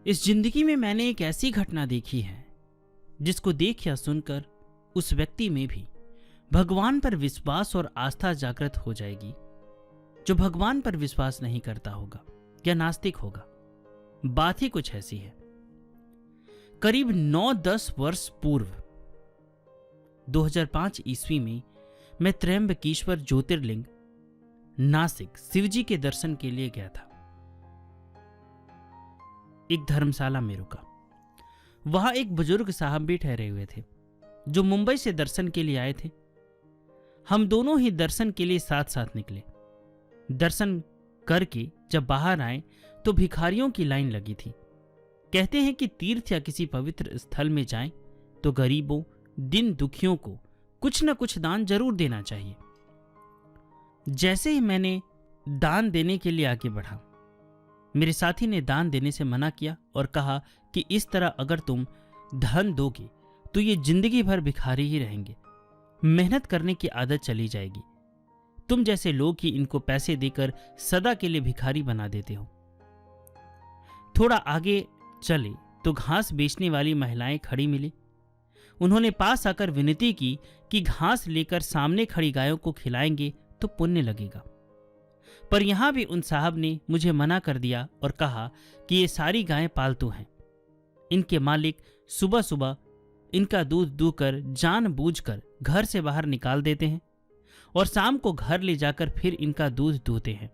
इस जिंदगी में मैंने एक ऐसी घटना देखी है जिसको देख या सुनकर उस व्यक्ति में भी भगवान पर विश्वास और आस्था जागृत हो जाएगी जो भगवान पर विश्वास नहीं करता होगा या नास्तिक होगा। बात ही कुछ ऐसी है। करीब 9-10 वर्ष पूर्व 2005 ईस्वी में मैं त्र्यंबकेश्वर ज्योतिर्लिंग नासिक शिवजी के दर्शन के लिए गया था। एक धर्मशाला में रुका। वहां एक बुजुर्ग साहब भी ठहरे हुए थे जो मुंबई से दर्शन के लिए आए थे। हम दोनों ही दर्शन के लिए साथ साथ निकले। दर्शन करके जब बाहर आए तो भिखारियों की लाइन लगी थी। कहते हैं कि तीर्थ या किसी पवित्र स्थल में जाएं तो गरीबों, दिन दुखियों को कुछ न कुछ दान जरूर देना चाहिए। जैसे ही मैंने दान देने के लिए आगे बढ़ा, मेरे साथी ने दान देने से मना किया और कहा कि इस तरह अगर तुम धन दोगे तो ये जिंदगी भर भिखारी ही रहेंगे। मेहनत करने की आदत चली जाएगी। तुम जैसे लोग ही इनको पैसे देकर सदा के लिए भिखारी बना देते हो। थोड़ा आगे चले तो घास बेचने वाली महिलाएं खड़ी मिली। उन्होंने पास आकर विनती की कि घास लेकर सामने खड़ी गायों को खिलाएंगे तो पुण्य लगेगा। पर यहां भी उन साहब ने मुझे मना कर दिया और कहा कि ये सारी गायें पालतू हैं। इनके मालिक सुबह सुबह इनका दूध दूकर जानबूझकर घर से बाहर निकाल देते हैं और शाम को घर ले जाकर फिर इनका दूध दूहते हैं।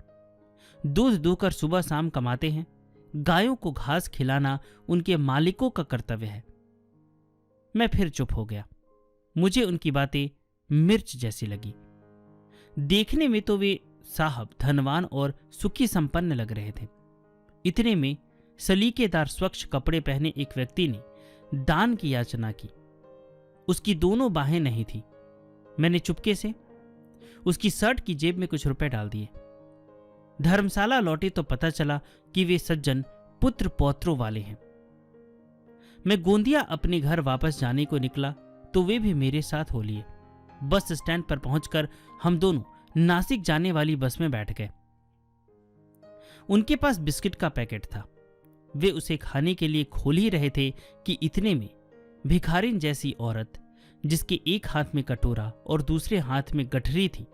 दूध दूहकर सुबह शाम कमाते हैं। गायों को घास खिलाना उनके मालिकों का कर्तव्य है। मैं फिर चुप हो गया। मुझे उनकी बातें मिर्च जैसी लगी। देखने में तो वे साहब धनवान और सुखी संपन्न लग रहे थे। इतने में सलीकेदार स्वच्छ कपड़े पहने एक व्यक्ति ने दान की याचना की। उसकी दोनों बाहें नहीं थी। मैंने चुपके से उसकी शर्ट की जेब में कुछ रुपए डाल दिए। धर्मशाला लौटे तो पता चला कि वे सज्जन पुत्र पौत्रों वाले हैं। मैं गोंदिया अपने घर वापस जाने को निकला तो वे भी मेरे साथ हो लिए। बस स्टैंड पर पहुंचकर हम दोनों नासिक जाने वाली बस में बैठ गए। उनके पास बिस्किट का पैकेट था। वे उसे खाने के लिए खोल ही रहे थे कि इतने में भिखारिन जैसी औरत, जिसके एक हाथ में कटोरा और दूसरे हाथ में गठरी थी,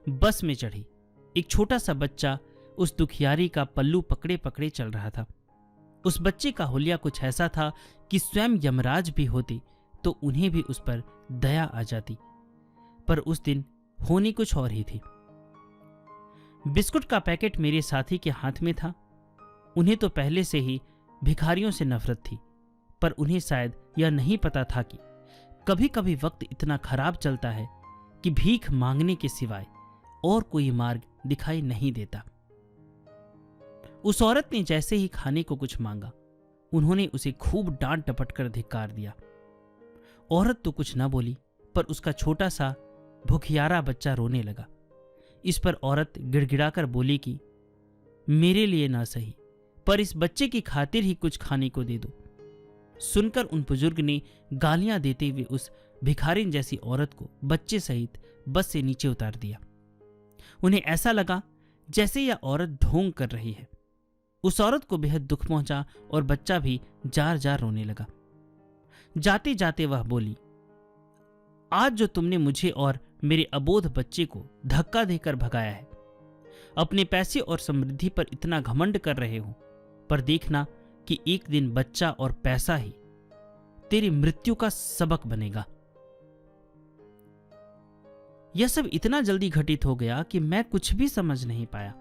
बस में चढ़ी। एक छोटा सा बच्चा उस दुखियारी का पल्लू पकड़े पकड़े चल रहा था। उस बच्चे का हुलिया कुछ ऐसा था कि स्वयं यमराज भी होते तो उन्हें भी उस पर दया आ जाती। पर उस दिन होनी कुछ और ही थी। बिस्कुट का पैकेट मेरे साथी के हाथ में था। उन्हें तो पहले से ही भिखारियों से नफरत थी, पर उन्हें शायद यह नहीं पता था कि कभी कभी वक्त इतना खराब चलता है कि भीख मांगने के सिवाय और कोई मार्ग दिखाई नहीं देता। उस औरत ने जैसे ही खाने को कुछ मांगा, उन्होंने उसे खूब डांट डपट कर धिक्कार दिया। औरत तो कुछ न बोली, पर उसका छोटा सा भुखियारा बच्चा रोने लगा। इस पर औरत गिड़गिड़ाकर बोली कि मेरे लिए ना सही, पर इस बच्चे की खातिर ही कुछ खाने को दे दो। सुनकर उन बुजुर्ग ने गालियां देते हुए उस भिखारिन जैसी औरत को बच्चे सहित बस से नीचे उतार दिया। उन्हें ऐसा लगा जैसे यह औरत ढोंग कर रही है। उस औरत को बेहद दुख पहुंचा और बच्चा भी जार जार रोने लगा। जाते जाते वह बोली, आज जो तुमने मुझे और मेरे अबोध बच्चे को धक्का देकर भगाया है, अपने पैसे और समृद्धि पर इतना घमंड कर रहे हो, पर देखना कि एक दिन बच्चा और पैसा ही तेरी मृत्यु का सबक बनेगा। यह सब इतना जल्दी घटित हो गया कि मैं कुछ भी समझ नहीं पाया,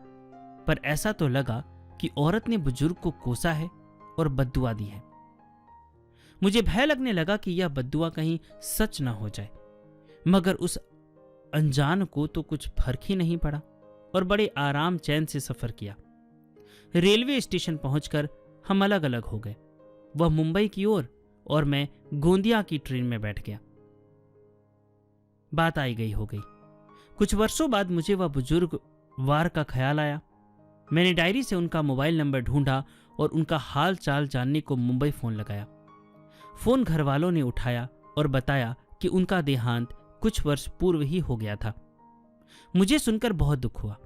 पर ऐसा तो लगा कि औरत ने बुजुर्ग को कोसा है और बद्दुआ दी है। मुझे भय लगने लगा कि यह बद्दुआ कहीं सच ना हो जाए, मगर उस अनजान को तो कुछ फर्क ही नहीं पड़ा और बड़े आराम चैन से सफर किया। रेलवे स्टेशन पहुंचकर हम अलग अलग हो गए। वह मुंबई की ओर और मैं गोंदिया की ट्रेन में बैठ गया। बात आई गई हो गई। कुछ वर्षों बाद मुझे वह बुजुर्ग वार का ख्याल आया। मैंने डायरी से उनका मोबाइल नंबर ढूंढा और उनका हाल चाल जानने को मुंबई फोन लगाया। फोन घर वालों ने उठाया और बताया कि उनका देहांत कुछ वर्ष पूर्व ही हो गया था। मुझे सुनकर बहुत दुख हुआ।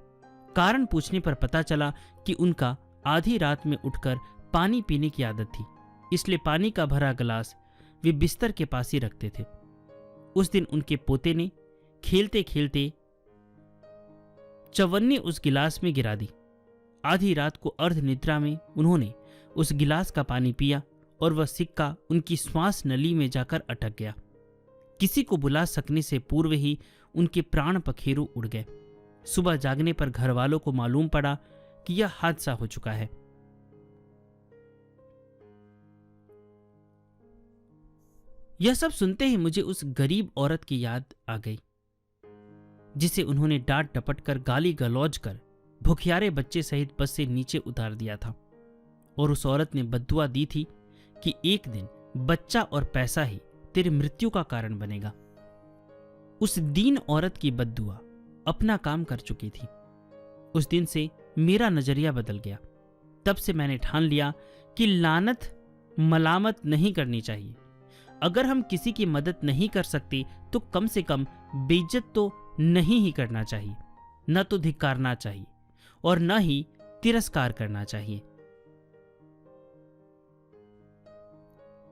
कारण पूछने पर पता चला कि उनका आधी रात में उठकर पानी पीने की आदत थी, इसलिए पानी का भरा गिलास वे बिस्तर के पास ही रखते थे। उस दिन उनके पोते ने खेलते खेलते चवन्नी उस गिलास में गिरा दी। आधी रात को अर्ध निद्रा में उन्होंने उस गिलास का पानी पिया और वह सिक्का उनकी श्वास नली में जाकर अटक गया। किसी को बुला सकने से पूर्व ही उनके प्राण पखेरु उड़ गए। सुबह जागने पर घर वालों को मालूम पड़ा कि यह हादसा हो चुका है। यह सब सुनते ही मुझे उस गरीब औरत की याद आ गई, जिसे उन्होंने डांट डपट कर, गाली गलौज कर भुखियारे बच्चे सहित बस से नीचे उतार दिया था। और उस औरत ने बद्दुआ दी थी कि एक दिन बच्चा और पैसा ही तेरी मृत्यु का कारण बनेगा। उस दीन औरत की बद्दुआ अपना काम कर चुकी थी। उस दिन से मेरा नजरिया बदल गया। तब से मैंने ठान लिया कि लानत मलामत नहीं करनी चाहिए। अगर हम किसी की मदद नहीं कर सकते तो कम से कम बेइज्जत तो नहीं ही करना चाहिए, न तो धिक्कारना चाहिए और न ही तिरस्कार करना चाहिए।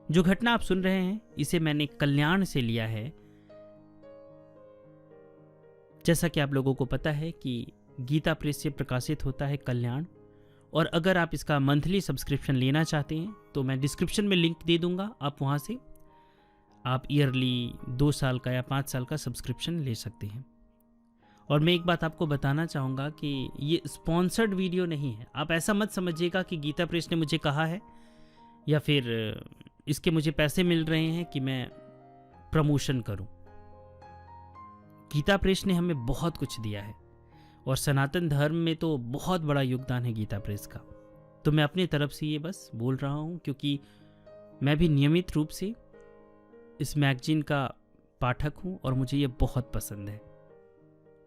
जो घटना आप सुन रहे हैं इसे मैंने कल्याण से लिया है। जैसा कि आप लोगों को पता है कि गीता प्रेस से प्रकाशित होता है कल्याण, और अगर आप इसका मंथली सब्सक्रिप्शन लेना चाहते हैं तो मैं डिस्क्रिप्शन में लिंक दे दूंगा। आप वहां से आप ईयरली 2 साल का या 5 साल का सब्सक्रिप्शन ले सकते हैं। और मैं एक बात आपको बताना चाहूँगा कि ये स्पॉन्सर्ड वीडियो नहीं है। आप ऐसा मत समझिएगा कि गीता प्रेस ने मुझे कहा है या फिर इसके मुझे पैसे मिल रहे हैं कि मैं प्रमोशन करूं। गीता प्रेस ने हमें बहुत कुछ दिया है और सनातन धर्म में तो बहुत बड़ा योगदान है गीता प्रेस का। तो मैं अपनी तरफ से ये बस बोल रहा हूं क्योंकि मैं भी नियमित रूप से इस मैगजीन का पाठक हूं और मुझे ये बहुत पसंद है।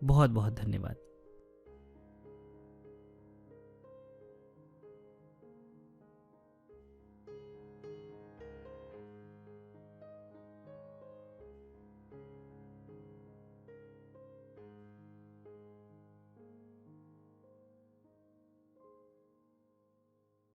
बहुत बहुत धन्यवाद।